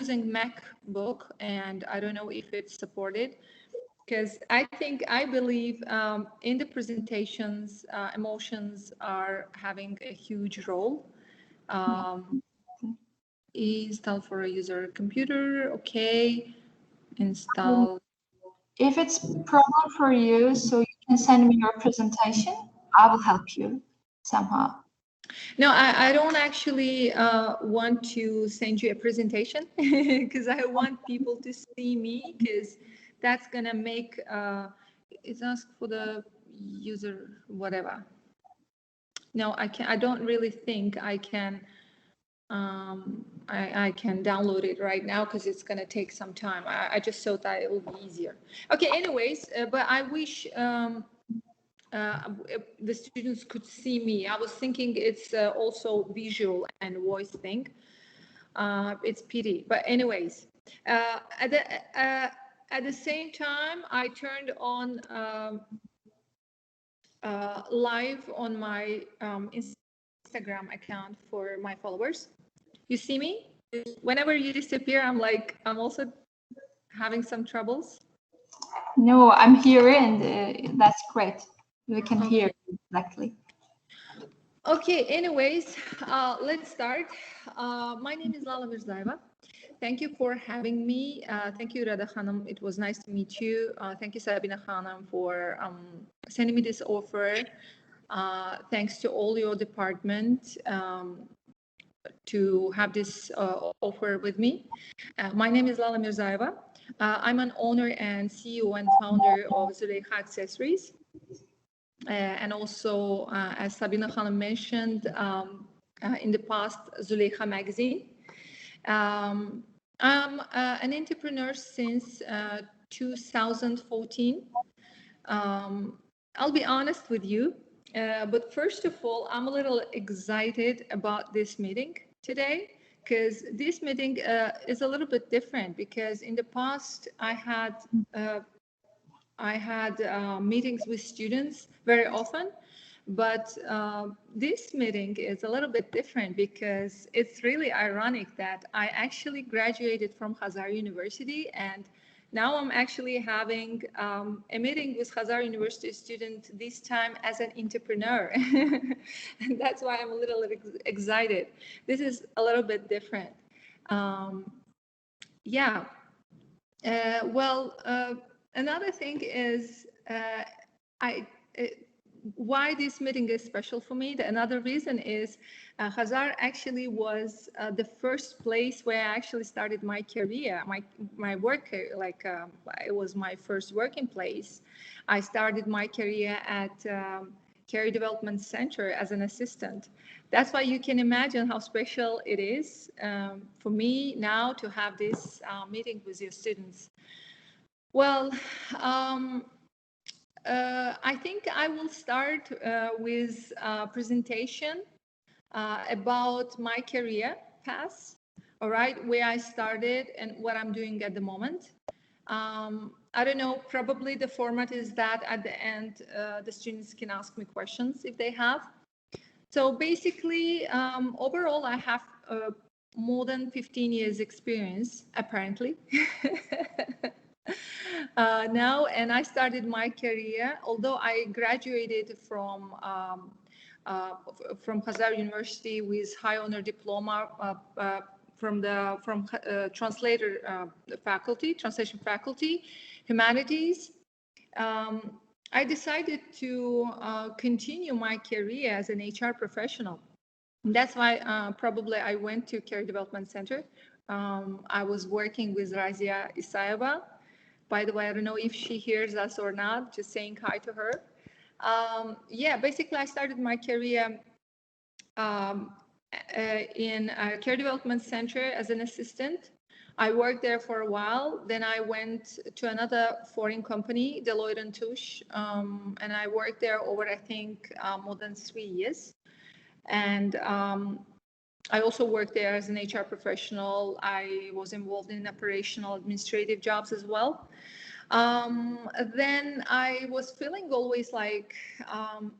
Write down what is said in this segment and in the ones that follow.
using MacBook, and I don't know if it's supported, because I believe in the presentations, emotions are having a huge role. Install for a user computer, okay. Install. If it's a problem for you, so you can send me your presentation, I will help you somehow. No, I don't actually want to send you a presentation because I want people to see me, because that's gonna make it's ask for the user whatever. No, I don't really think I can. I can download it right now because it's going to take some time. I just thought that it would be easier. Okay, anyways, but I wish the students could see me. I was thinking it's also visual and voice thing. It's pity. But anyways, at the same time, I turned on live on my Instagram account for my followers. You see me? Whenever you disappear, I'm also having some troubles. No, I'm here, and that's great. We can hear exactly. Okay, anyways, let's start. My name is Lala Mirzayeva. Thank you for having me. Thank you, Rada Khanam. It was nice to meet you. Thank you, Sabina Khanam, for sending me this offer. Thanks to all your department to have this offer with me. My name is Lala Mirzayeva. I'm an owner and CEO and founder of Zuleyha Accessories. And also, as Sabina Khanam mentioned, in the past, Zuleyha magazine. I'm an entrepreneur since 2014. I'll be honest with you, but first of all, I'm a little excited about this meeting today, because this meeting is a little bit different, because in the past I had meetings with students very often, but this meeting is a little bit different because it's really ironic that I actually graduated from Khazar University, and now I'm actually having a meeting with Khazar University student, this time as an entrepreneur. And that's why I'm a little excited. This is a little bit different. Yeah. Another thing is why this meeting is special for me. Another reason is Khazar actually was the first place where I actually started my career, my work, it was my first working place. I started my career at Career Development Center as an assistant. That's why you can imagine how special it is for me now to have this meeting with your students. Well, I think I will start with a presentation about my career path, all right, where I started and what I'm doing at the moment. I don't know, probably the format is that at the end, the students can ask me questions if they have. So basically, overall, I have more than 15 years experience, apparently. Now, and I started my career, although I graduated from Khazar University with high honor diploma from translation faculty, humanities. I decided to continue my career as an HR professional. And that's why probably I went to Career Development Center. I was working with Razia Isayeva. By the way, I don't know if she hears us or not, just saying hi to her. Yeah, basically I started my career in Career Development Center as an assistant. I worked there for a while. Then I went to another foreign company, Deloitte & Touche, and I worked there over, I think, more than 3 years. And I also worked there as an HR professional. I was involved in operational administrative jobs as well. Then I was feeling always like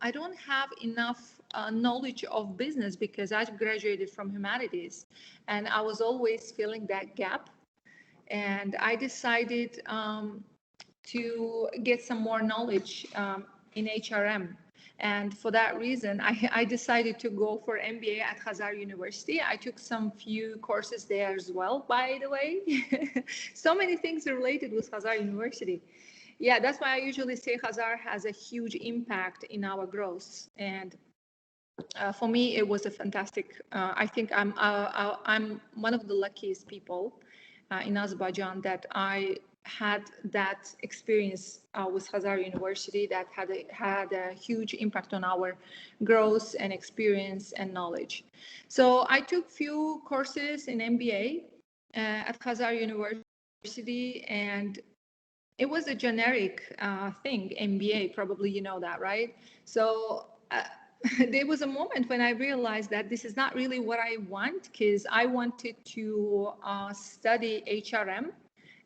I don't have enough knowledge of business because I graduated from humanities, and I was always feeling that gap and I decided to get some more knowledge in HRM. And for that reason, I decided to go for MBA at Khazar University. I took some few courses there as well, by the way. So many things related with Khazar University. Yeah, that's why I usually say Khazar has a huge impact in our growth. And for me, it was a fantastic. I think I'm one of the luckiest people in Azerbaijan that I had that experience with Khazar University that had a huge impact on our growth and experience and knowledge. So I took few courses in MBA at Khazar University, and it was a generic thing, MBA. Probably you know that, right? So. There was a moment when I realized that this is not really what I want, because I wanted to study HRM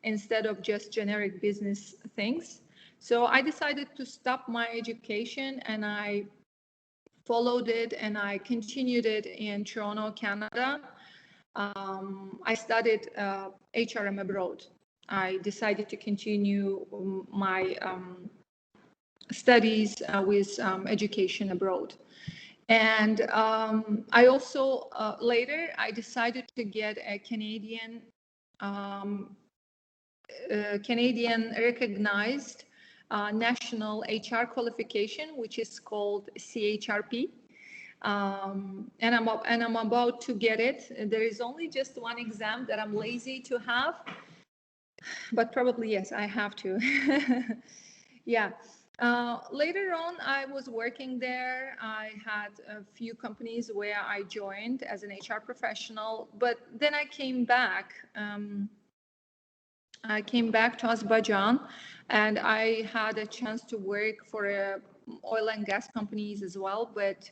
instead of just generic business things. So I decided to stop my education, and I followed it and I continued it in Toronto, Canada. I studied HRM abroad. I decided to continue my studies with education abroad. And I also later I decided to get a Canadian recognized national HR qualification, which is called CHRP. And I'm about to get it. There is only just one exam that I'm lazy to have, but probably yes, I have to. Yeah. Later on, I was working there. I had a few companies where I joined as an HR professional, but then I came back. I came back to Azerbaijan, and I had a chance to work for oil and gas companies as well. But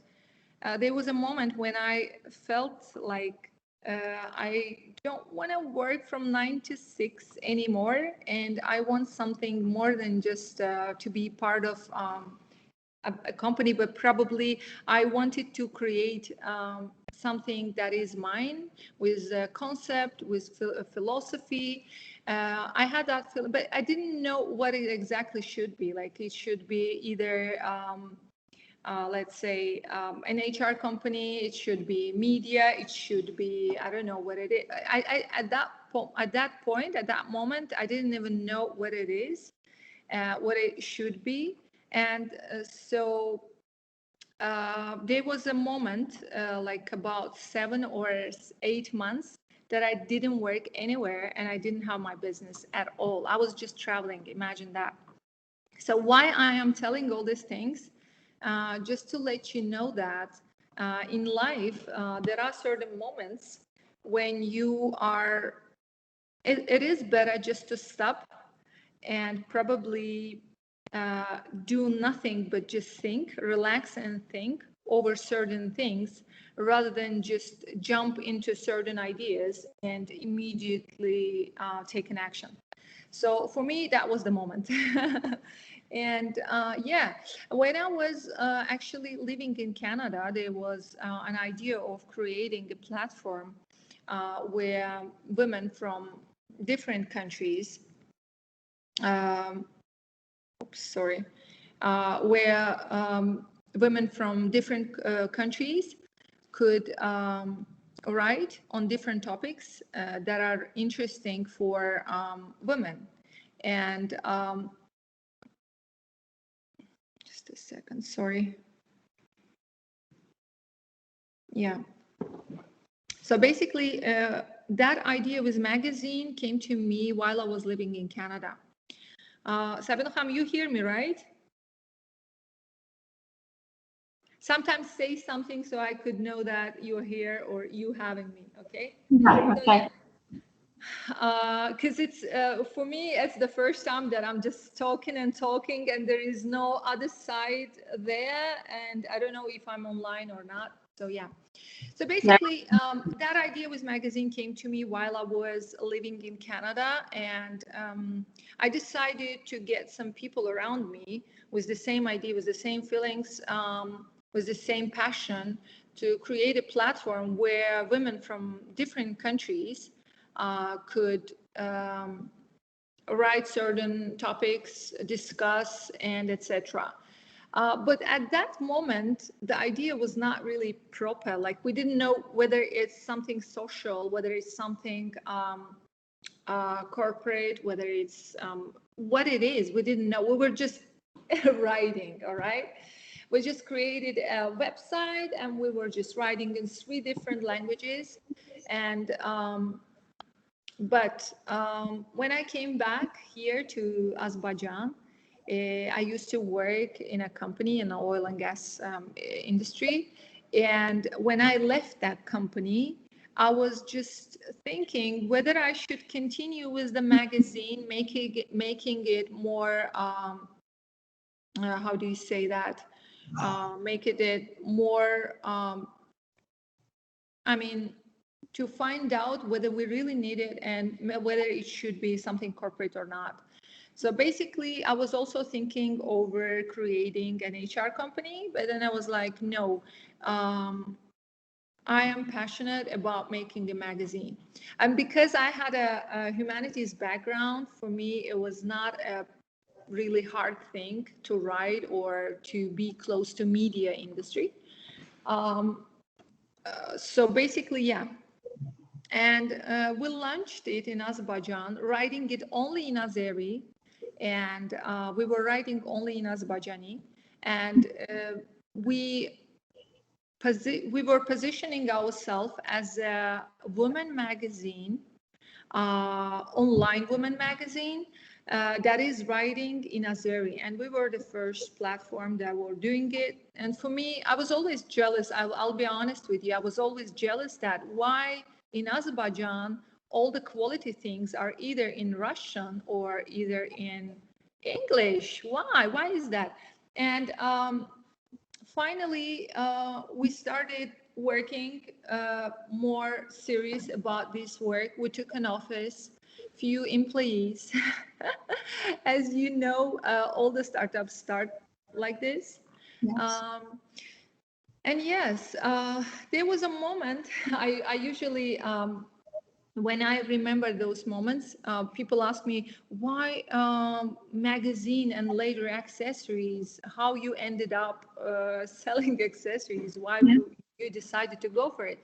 there was a moment when I felt like I don't want to work from 9 to 6 anymore, and I want something more than just to be part of a company, but probably I wanted to create something that is mine, with a concept, with philosophy. I had that feeling, but I didn't know what it exactly should be. Like it should be either let's say an HR company, it should be media, it should be, I don't know what it is. At that point, at that moment, I didn't even know what it is, what it should be. And so there was a moment, like about 7 or 8 months, that I didn't work anywhere and I didn't have my business at all. I was just traveling. Imagine that. So why I am telling all these things? Just to let you know that in life, there are certain moments when you are, it is better just to stop and probably do nothing but just think, relax and think over certain things, rather than just jump into certain ideas and immediately take an action. So for me, that was the moment. And yeah, when I was actually living in Canada, there was an idea of creating a platform where women from different countries, where women from different countries could write on different topics that are interesting for women. And just a second, sorry. Yeah. So basically, that idea with magazine came to me while I was living in Canada. Sabine Kham, you hear me, right? Sometimes say something so I could know that you're here or you having me, okay? Yeah, okay. Because it's for me, it's the first time that I'm just talking and talking, and there is no other side there, and I don't know if I'm online or not. So yeah. So basically, that idea with magazine came to me while I was living in Canada, and I decided to get some people around me with the same idea, with the same feelings, with the same passion, to create a platform where women from different countries could write certain topics, discuss, and etc. But at that moment, the idea was not really proper. Like we didn't know whether it's something social, whether it's something corporate, whether it's what it is. We didn't know. We were just writing, all right? We just created a website and we were just writing in 3 different languages. And when I came back here to Azerbaijan, I used to work in a company in the oil and gas industry. And when I left that company, I was just thinking whether I should continue with the magazine, making it more, how do you say that? Making it more, to find out whether we really need it and whether it should be something corporate or not. So basically, I was also thinking over creating an HR company, but then I was like, no, I am passionate about making a magazine. And because I had a humanities background, for me, it was not a really hard thing to write or to be close to media industry. So basically, yeah. And we launched it in Azerbaijan, writing it only in Azeri, and we were writing only in Azerbaijani, and we were positioning ourselves as a women magazine, online women magazine that is writing in Azeri, and we were the first platform that were doing it. And for me, I was always jealous. I'll be honest with you. I was always jealous that why in Azerbaijan all the quality things are either in Russian or either in English. Why is that? And finally, we started working more serious about this work. We took an office, few employees. As you know, all the startups start like this. Yes. And yes, there was a moment, I usually, when I remember those moments, people ask me, why magazine and later accessories, how you ended up selling accessories, why you decided to go for it.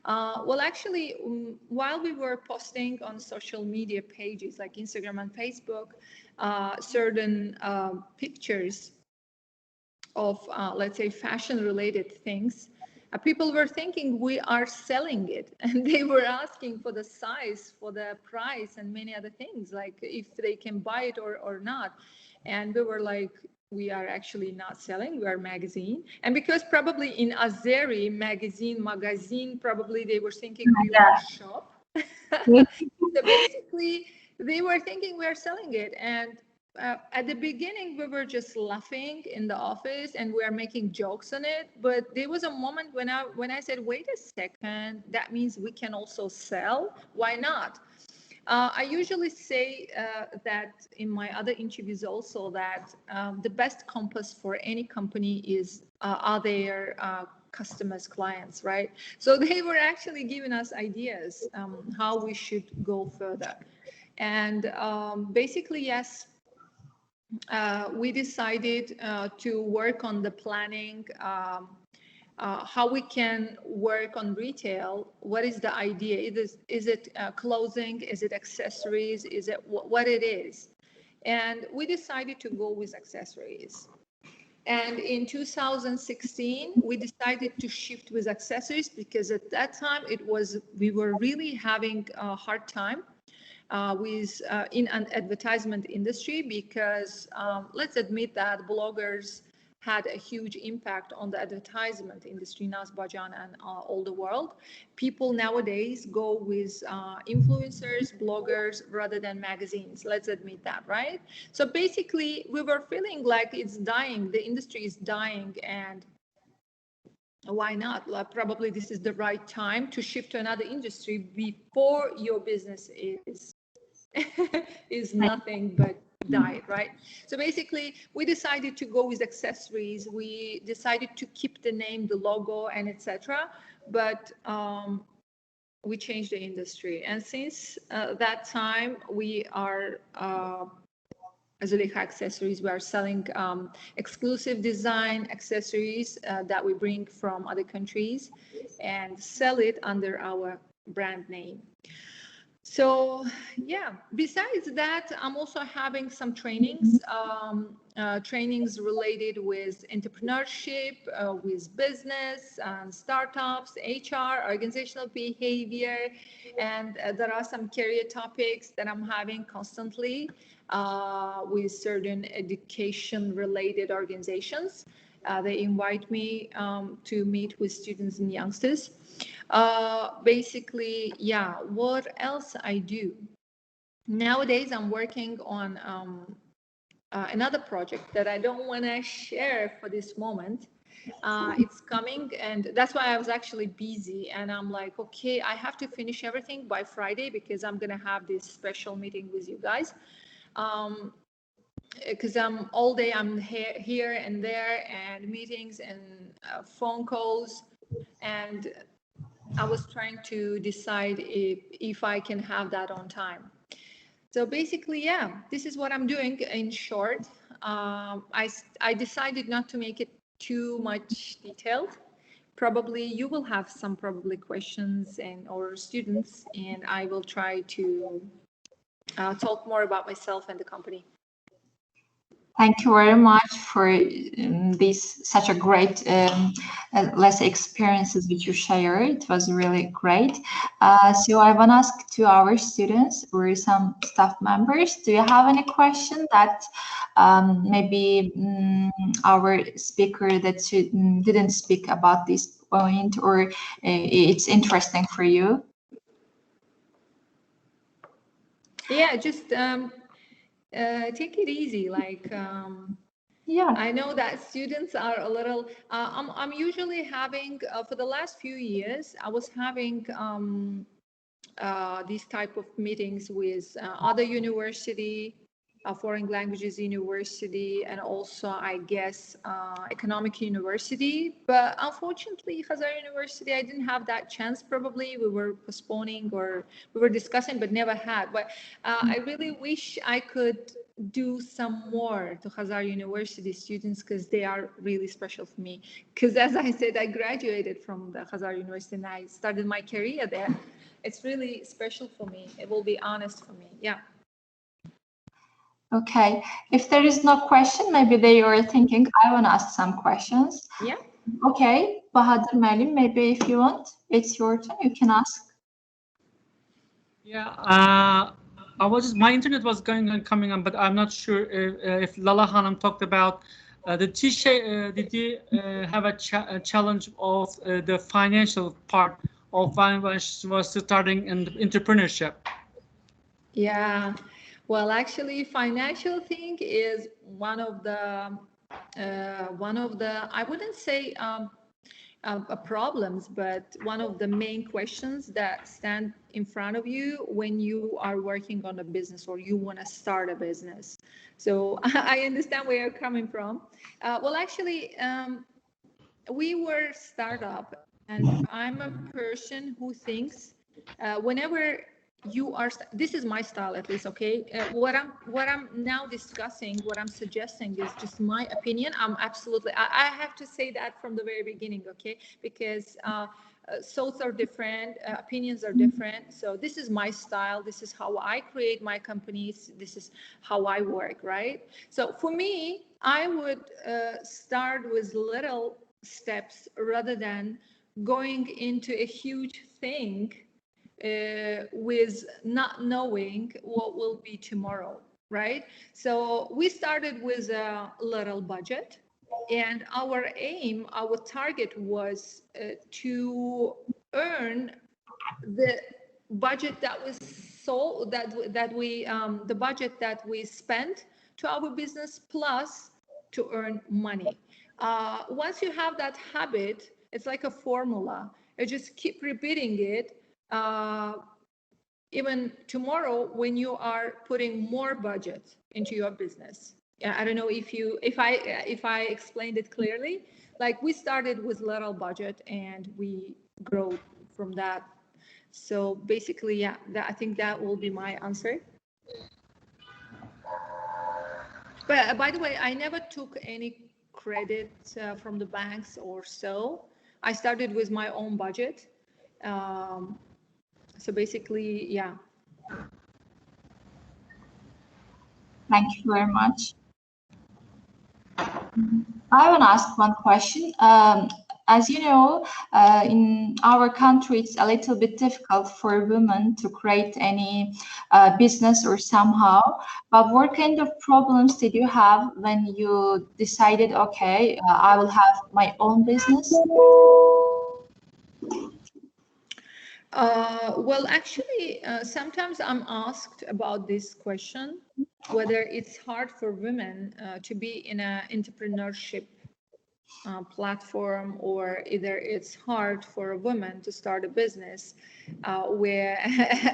Well, actually, while we were posting on social media pages like Instagram and Facebook, certain pictures of, let's say, fashion-related things, people were thinking we are selling it, and they were asking for the size, for the price, and many other things, like if they can buy it or not. And we were like, we are actually not selling, we are magazine. And because probably in Azeri, magazine, probably they were thinking we are shop. So basically, they were thinking we are selling it. And at the beginning, we were just laughing in the office and we are making jokes on it. But there was a moment when I said, wait a second, that means we can also sell. Why not? I usually say that in my other interviews also that the best compass for any company is are their customers, clients, right? So they were actually giving us ideas how we should go further. And basically, yes, we decided to work on the planning, how we can work on retail. What is the idea? Is it clothing? Is it accessories? Is it what it is? And we decided to go with accessories. And in 2016, we decided to shift with accessories because at that time we were really having a hard time in an advertisement industry because let's admit that bloggers had a huge impact on the advertisement industry in Azerbaijan and all the world. People nowadays go with influencers, bloggers, rather than magazines. Let's admit that, right? So basically, we were feeling like it's dying. The industry is dying, and why not? Well, probably this is the right time to shift to another industry before your business is nothing but died, right? So basically, we decided to go with accessories. We decided to keep the name, the logo, and etc. But we changed the industry. And since that time, we are Zuleyha Accessories. We are selling exclusive design accessories that we bring from other countries and sell it under our brand name. So yeah, besides that, I'm also having some trainings, trainings related with entrepreneurship, with business and startups, HR, organizational behavior, and there are some career topics that I'm having constantly with certain education related organizations. They invite me to meet with students and youngsters. Basically, yeah, what else I do? Nowadays, I'm working on another project that I don't want to share for this moment. It's coming, and that's why I was actually busy. And I'm like, okay, I have to finish everything by Friday because I'm going to have this special meeting with you guys. Because I'm all day, I'm here and there, and meetings and phone calls. And I was trying to decide if I can have that on time. So basically, yeah, this is what I'm doing in short. I decided not to make it too much detailed. Probably you will have some probably questions and or students, and I will try to talk more about myself and the company. Thank you very much for this such a great, let's say, experiences which you shared. It was really great. So I want to ask to our students or some staff members, do you have any question that maybe our speaker that didn't speak about this point, or it's interesting for you? Yeah, just take it easy. Like, yeah, I know that students are a little. I'm usually having for the last few years. I was having these type of meetings with other university, foreign languages university, and also I guess economic university. But unfortunately, Khazar University, I didn't have that chance. Probably we were postponing or we were discussing, but never had. But I really wish I could do some more to Khazar University students because they are really special for me. Because as I said, I graduated from the Khazar University and I started my career there. It's really special for me. It will be honest for me. Yeah. Okay. If there is no question, maybe they are thinking, I want to ask some questions. Yeah. Okay. Bahadur Malim, maybe if you want, it's your turn. You can ask. Yeah, my internet was going and coming on, but I'm not sure if Lala Hanım talked about did you have a challenge of the financial part of when she was starting in entrepreneurship? Yeah. Well, actually, financial thing is one of the I wouldn't say problems, but one of the main questions that stand in front of you when you are working on a business or you want to start a business. So I understand where you're coming from. Well, actually, we were startup, and I'm a person who thinks whenever you are this is my style at least, okay, what I'm now discussing, what I'm suggesting is just my opinion. I'm absolutely I have to say that from the very beginning, okay, because thoughts are different, opinions are different. So this is my style, this is how I create my companies, this is how I work, right? So for me, I would start with little steps rather than going into a huge thing with not knowing what will be tomorrow, right? So we started with a little budget, and our aim, our target was to earn the budget that was sold, that we the budget that we spent to our business plus to earn money. Once you have that habit, it's like a formula. You just keep repeating it. Even tomorrow, when you are putting more budget into your business. Yeah, I don't know if I explained it clearly. Like we started with little budget and we grow from that. So basically, yeah, I think that will be my answer. But by the way, I never took any credit from the banks or so. I started with my own budget. Um, so basically, yeah. Thank you very much. I want to ask one question. As you know, in our country, it's a little bit difficult for women to create any business or somehow. But what kind of problems did you have when you decided, okay, I will have my own business? Well, actually, sometimes I'm asked about this question, whether it's hard for women to be in an entrepreneurship platform, or either it's hard for a woman to start a business, where,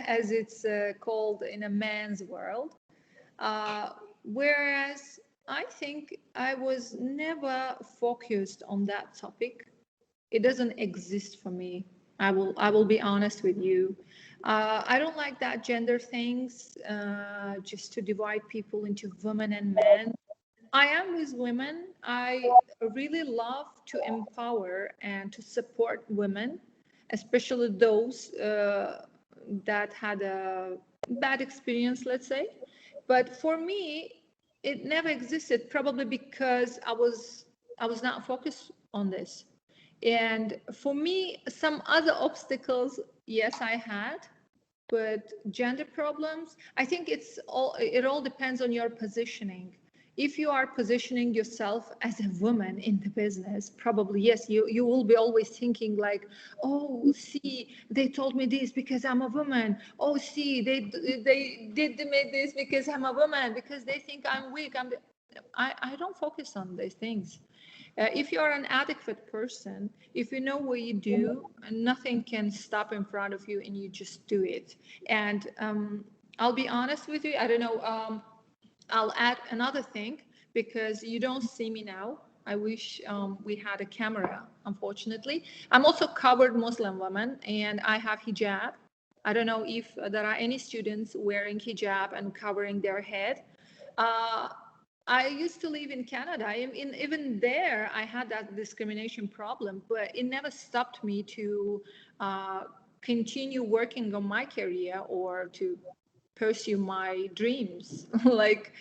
as it's called in a man's world. Whereas I think I was never focused on that topic. It doesn't exist for me. I will be honest with you. I don't like that gender things, just to divide people into women and men. I am with women. I really love to empower and to support women, especially those that had a bad experience, let's say. But for me, it never existed, probably because I was not focused on this. And for me, some other obstacles, yes, I had, but gender problems, I think it all depends on your positioning. If you are positioning yourself as a woman in the business, probably yes, you will be always thinking like, oh, see, they told me this because I'm a woman. Oh, see, they did me this because I'm a woman, because they think I'm weak. I don't focus on these things. If you are an adequate person, if you know what you do, nothing can stop in front of you, and you just do it. And I'll be honest with you, I don't know, I'll add another thing, because you don't see me now. I wish we had a camera, unfortunately. I'm also covered Muslim woman, and I have hijab. I don't know if there are any students wearing hijab and covering their head. Uh, I used to live in Canada. Even there, I had that discrimination problem, but it never stopped me to uh, continue working on my career or to pursue my dreams. Like,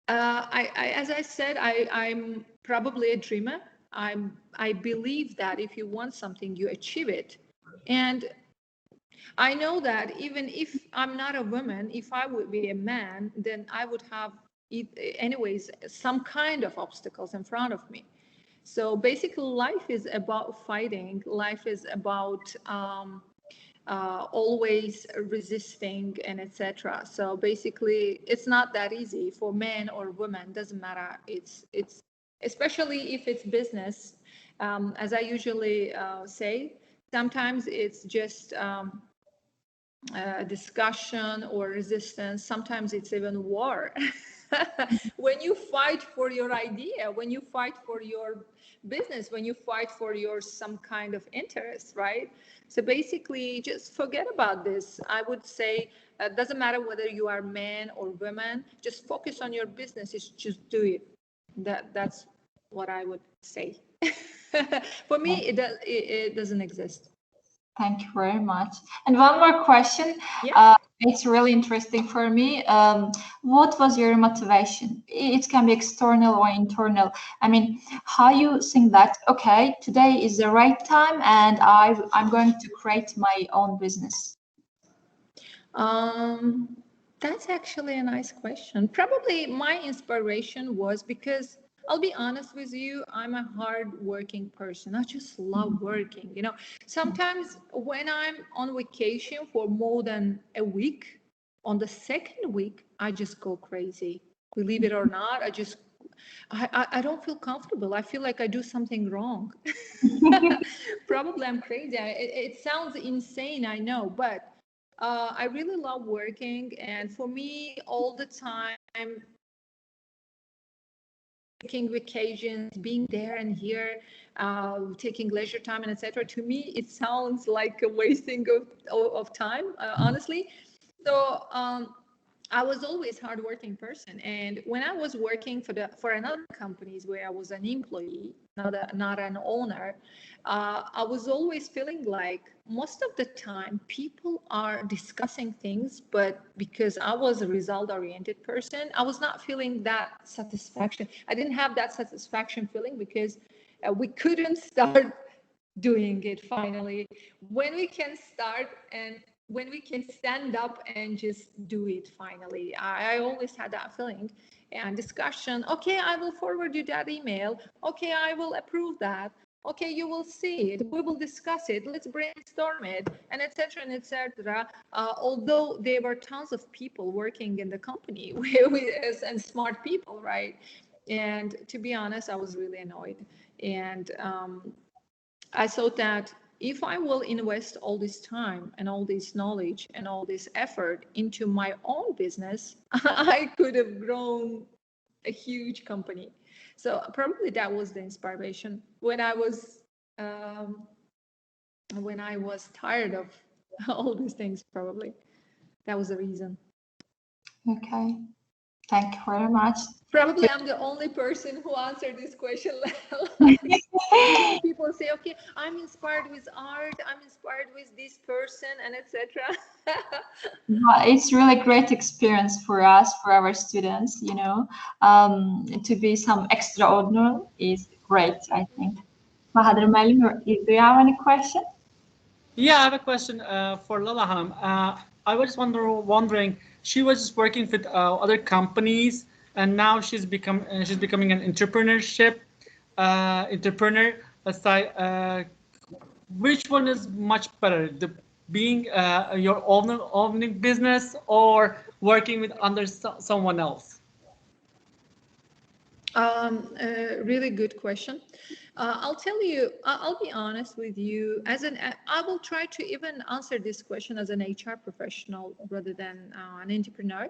as I said, I'm probably a dreamer. I believe that if you want something, you achieve it. And I know that even if I'm not a woman, if I would be a man, then I would have, anyways, some kind of obstacles in front of me. So basically, life is about fighting. Life is about always resisting and etc. So basically, it's not that easy for men or women. Doesn't matter. It's especially if it's business. As I usually say, sometimes it's just discussion or resistance. Sometimes it's even war. When you fight for your idea, when you fight for your business, when you fight for your some kind of interest, right? So basically, just forget about this. I would say it doesn't matter whether you are man or woman. Just focus on your business. Just do it. That's what I would say. For me, it doesn't exist. Thank you very much. And one more question. Yeah. It's really interesting for me. What was your motivation? It can be external or internal. I mean, how you think that, okay, today is the right time and I'm going to create my own business? That's actually a nice question. Probably my inspiration was because I'll be honest with you, I'm a hard-working person. I just love working. Sometimes when I'm on vacation for more than a week, on the second week, I just go crazy. Believe it or not, I don't feel comfortable. I feel like I do something wrong. Probably I'm crazy. It sounds insane, I know, but I really love working, and for me, all the time, taking vacations, being there and here, taking leisure time and etc. To me, it sounds like a wasting of time, honestly. So I was always hardworking person, and when I was working for another companies where I was an employee, not an owner, I was always feeling like most of the time people are discussing things, but because I was a result-oriented person, I was not feeling that satisfaction. I didn't have that satisfaction feeling because we couldn't start doing it finally. When we can start and when we can stand up and just do it finally. I always had that feeling and discussion. Okay, I will forward you that email. Okay, I will approve that. Okay, you will see it. We will discuss it. Let's brainstorm it, and etc. and etc. Although there were tons of people working in the company and smart people, right? And to be honest, I was really annoyed. And I thought that if I will invest all this time and all this knowledge and all this effort into my own business, I could have grown a huge company. So probably that was the inspiration um, when I was tired of all these things. Probably that was the reason. Okay, thank you very much. Probably I'm the only person who answered this question. Usually people say, okay, I'm inspired with art, I'm inspired with this person, and etc. Well, it's really great experience for us, for our students, you know, to be some extraordinary is great, I think. Bahadur Malim, do you have any question? Yeah, I have a question for Lala Hanım. I was wondering, she was just working with other companies, and now she's becoming an entrepreneur. Let's say, which one is much better, the being your owning business or working with under someone else? Really good question. I'll tell you, I'll be honest with you. I will try to even answer this question as an HR professional rather than an entrepreneur.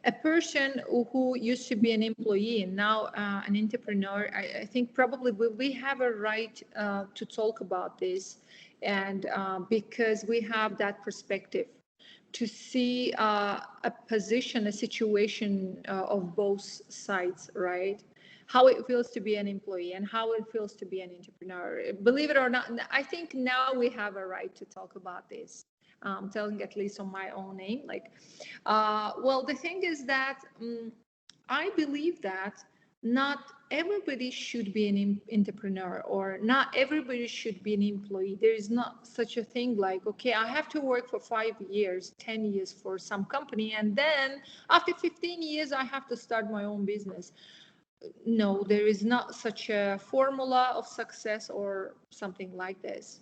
A person who used to be an employee and now an entrepreneur, I think probably we have a right to talk about this, and because we have that perspective to see a position, a situation of both sides, right? How it feels to be an employee and how it feels to be an entrepreneur. Believe it or not, I think now we have a right to talk about this. Telling at least on my own name, like, well, the thing is that I believe that not everybody should be an entrepreneur or not everybody should be an employee. There is not such a thing like, okay, I have to work for 5 years, 10 years for some company, and then after 15 years, I have to start my own business. No, there is not such a formula of success or something like this.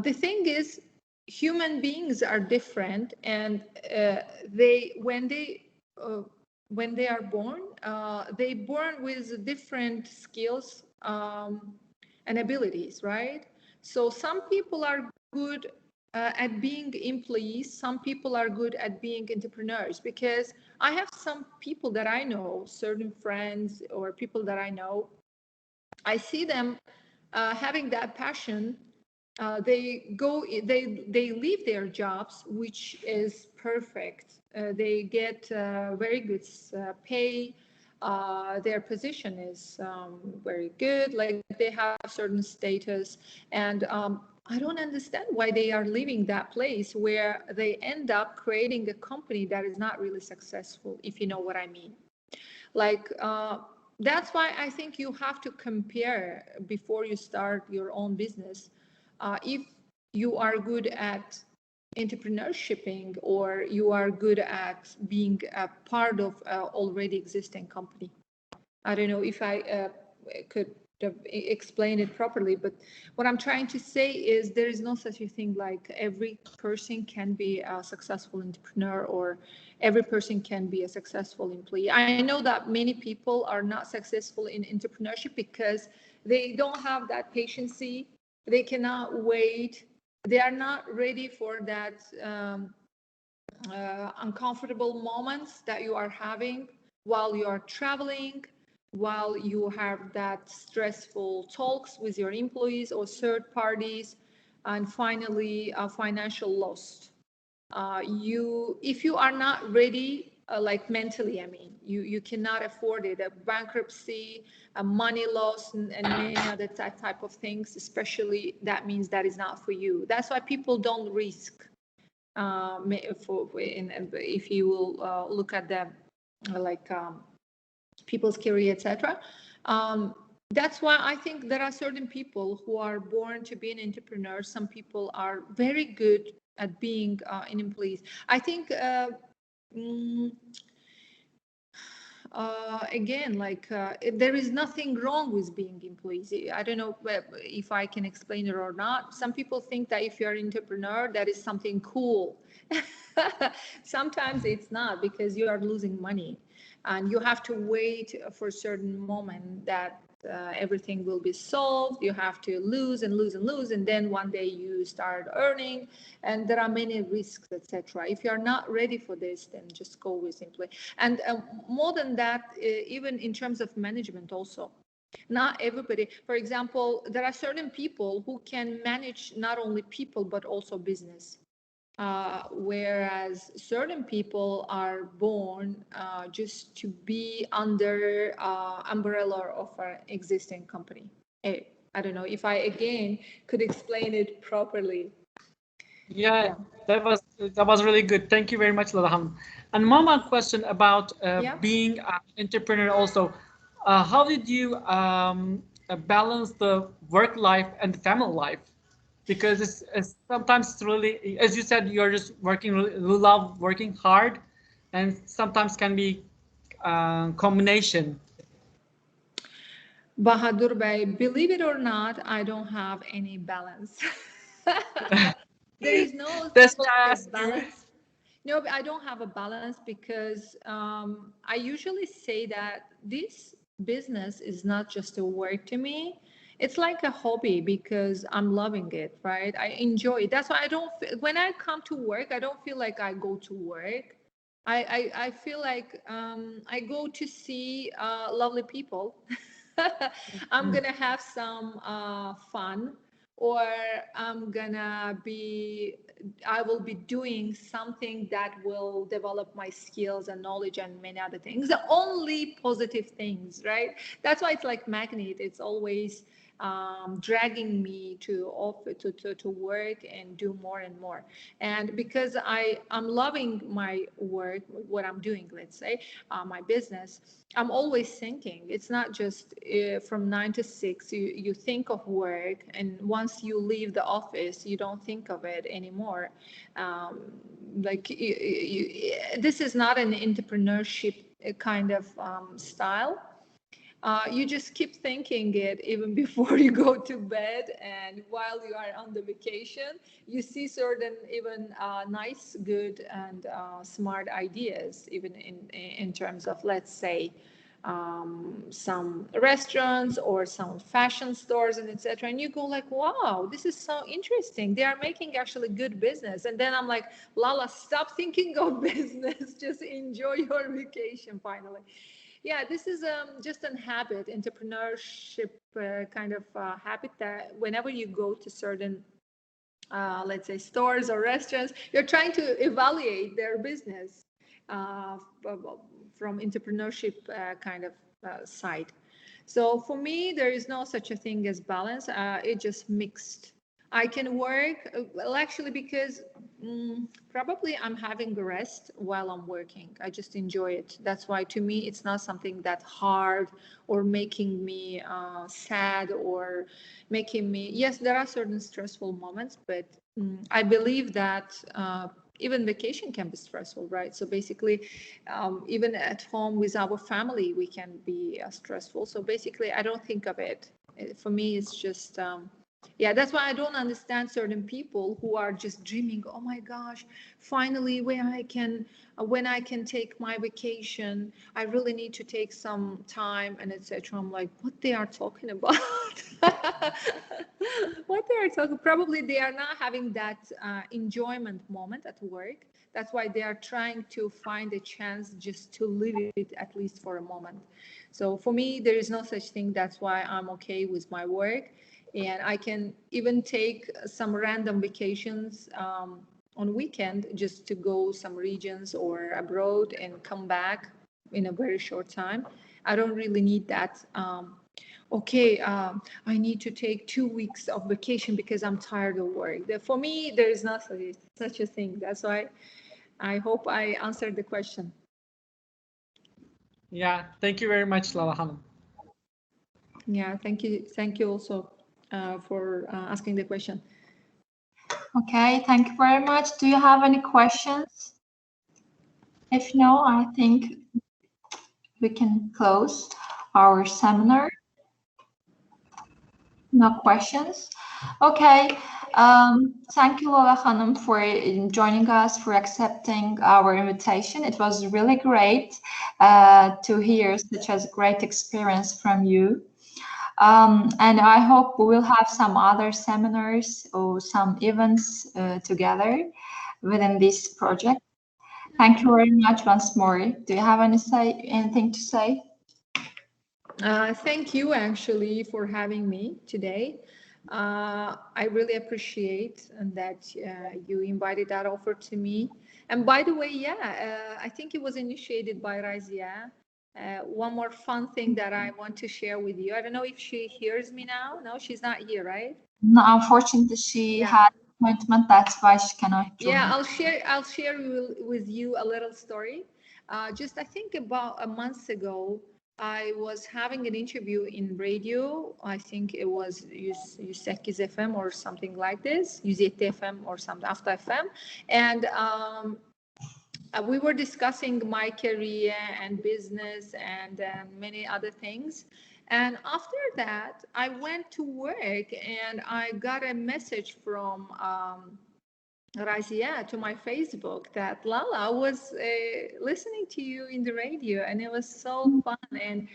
The thing is, human beings are different, and they when they are born, they born with different skills and abilities, right? So some people are good at being employees. Some people are good at being entrepreneurs, because I have some people that I know, certain friends or people that I know, I see them having that passion. They leave their jobs, which is perfect. They get very good pay. Their position is very good. Like they have certain status, and I don't understand why they are leaving that place where they end up creating a company that is not really successful, if you know what I mean. Like that's why I think you have to compare before you start your own business. If you are good at entrepreneurshiping or you are good at being a part of already existing company. I don't know if I could explain it properly, but what I'm trying to say is there is no such a thing like every person can be a successful entrepreneur or every person can be a successful employee. I know that many people are not successful in entrepreneurship because they don't have that patience. They cannot wait. They are not ready for that uncomfortable moments that you are having while you are traveling, while you have that stressful talks with your employees or third parties, and finally financial loss. If you are not ready, like mentally, I mean, you cannot afford it. A bankruptcy, a money loss, and many other type of things, especially, that means that is not for you. That's why people don't risk. If you will look at the like people's career, etc. That's why I think there are certain people who are born to be an entrepreneur. Some people are very good at being an employee. I think again, like there is nothing wrong with being employees. I don't know if I can explain it or not. Some people think that if you're an entrepreneur, that is something cool. Sometimes it's not, because you are losing money and you have to wait for a certain moment that everything will be solved. You have to lose and lose and lose, and then one day you start earning, and there are many risks, etc. If you are not ready for this, then just go with employee. And more than that, even in terms of management also, not everybody. For example, there are certain people who can manage not only people but also business. Whereas certain people are born just to be under umbrella of an existing company. I don't know if I again could explain it properly. Yeah, that was really good. Thank you very much, Lala. And Mama, question about being an entrepreneur also. How did you balance the work life and the family life? Because it's sometimes it's really, as you said, you're just working, you love working hard, and sometimes can be combination. Bahadur Bhai, believe it or not, I don't have any balance. There is no That's such why thing I as asked you. balance. No, I don't have a balance because I usually say that this business is not just a work to me. It's like a hobby because I'm loving it, right? I enjoy it. That's why I don't, when I come to work, I don't feel like I go to work. I feel like I go to see lovely people. I'm gonna have some fun, or I will be doing something that will develop my skills and knowledge and many other things. The only positive things, right? That's why it's like magnet. It's always dragging me to work and do more and more. And because I'm loving my work, what I'm doing, let's say, my business, I'm always thinking. It's not just from 9 to 6. You think of work, and once you leave the office, you don't think of it anymore. Like this is not an entrepreneurship kind of style. You just keep thinking it even before you go to bed, and while you are on the vacation, you see certain even nice, good, and smart ideas, even in terms of, let's say, some restaurants or some fashion stores and etc. And you go like, wow, this is so interesting. They are making actually good business. And then I'm like, Lala, stop thinking of business. Just enjoy your vacation finally. Yeah, this is just a habit, entrepreneurship kind of habit, that whenever you go to certain, let's say, stores or restaurants, you're trying to evaluate their business uh, from entrepreneurship kind of side. So for me, there is no such a thing as balance. It just mixed. I can work, well, actually, because probably I'm having rest while I'm working. I just enjoy it. That's why, to me, it's not something that hard or making me sad or making me. Yes, there are certain stressful moments, but I believe that even vacation can be stressful, right? So basically, even at home with our family, we can be stressful. So basically, I don't think of it. For me, it's just. Yeah, that's why I don't understand certain people who are just dreaming, oh my gosh, finally when I can take my vacation, I really need to take some time and etc. I'm like, what they are talking about? What they are talking, probably they are not having that enjoyment moment at work. That's why they are trying to find a chance just to live it at least for a moment. So for me, there is no such thing. That's why I'm okay with my work. And I can even take some random vacations on weekend just to go some regions or abroad and come back in a very short time. I don't really need that. Okay, I need to take 2 weeks of vacation because I'm tired of work. For me, there is not such a thing. That's why I hope I answered the question. Yeah, thank you very much, Lala Hanım. Yeah, thank you. Thank you also for asking the question. Okay, thank you very much. Do you have any questions? If no, I think we can close our seminar. No questions? Okay. Thank you, Lala Hanım, for joining us, for accepting our invitation. It was really great to hear such a great experience from you. And I hope we will have some other seminars or some events together within this project. Thank you very much once more. Do you have anything to say? Thank you actually for having me today. I really appreciate that you invited that offer to me. And by the way, yeah, I think it was initiated by Razia. One more fun thing that I want to share with you. I don't know if she hears me now. No, she's not here, right? No, unfortunately, she had an appointment. That's why she cannot join. Yeah, I'll share with you a little story. Just I think about a month ago, I was having an interview in radio. I think it was Yusekiz FM or something like this, Yuzet FM or something, After FM. And we were discussing my career and business and many other things. And after that, I went to work and I got a message from Razia to my Facebook that Lala was listening to you in the radio, and it was so fun. And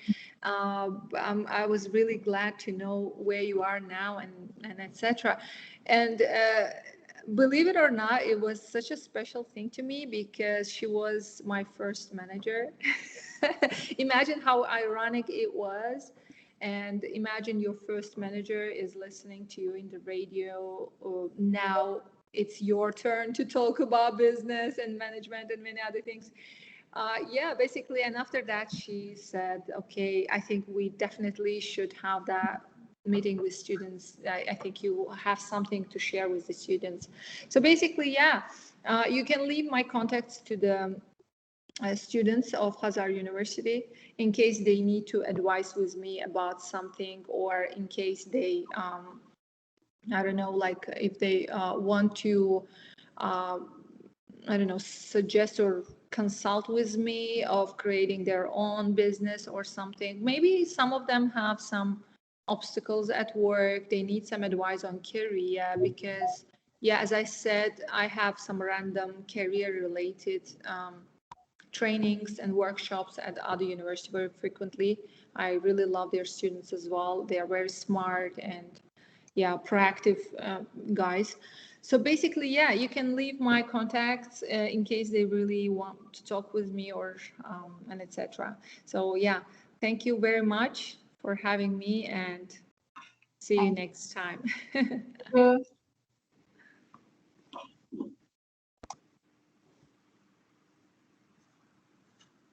I was really glad to know where you are now, and etc. And believe it or not, it was such a special thing to me because she was my first manager. Imagine how ironic it was. And imagine your first manager is listening to you in the radio. Or now it's your turn to talk about business and management and many other things. Yeah, basically. And after that, she said, okay, I think we definitely should have that meeting with students. I think you have something to share with the students. So basically, yeah, you can leave my contacts to the students of Khazar University in case they need to advise with me about something, or in case they I don't know, like if they want to I don't know, suggest or consult with me of creating their own business or something. Maybe some of them have some obstacles at work, they need some advice on career, because yeah, as I said, I have some random career related trainings and workshops at other universities very frequently. I really love their students as well. They are very smart and yeah, proactive guys. So basically, yeah, you can leave my contacts in case they really want to talk with me or and etc. So yeah, thank you very much for having me, and see you next time.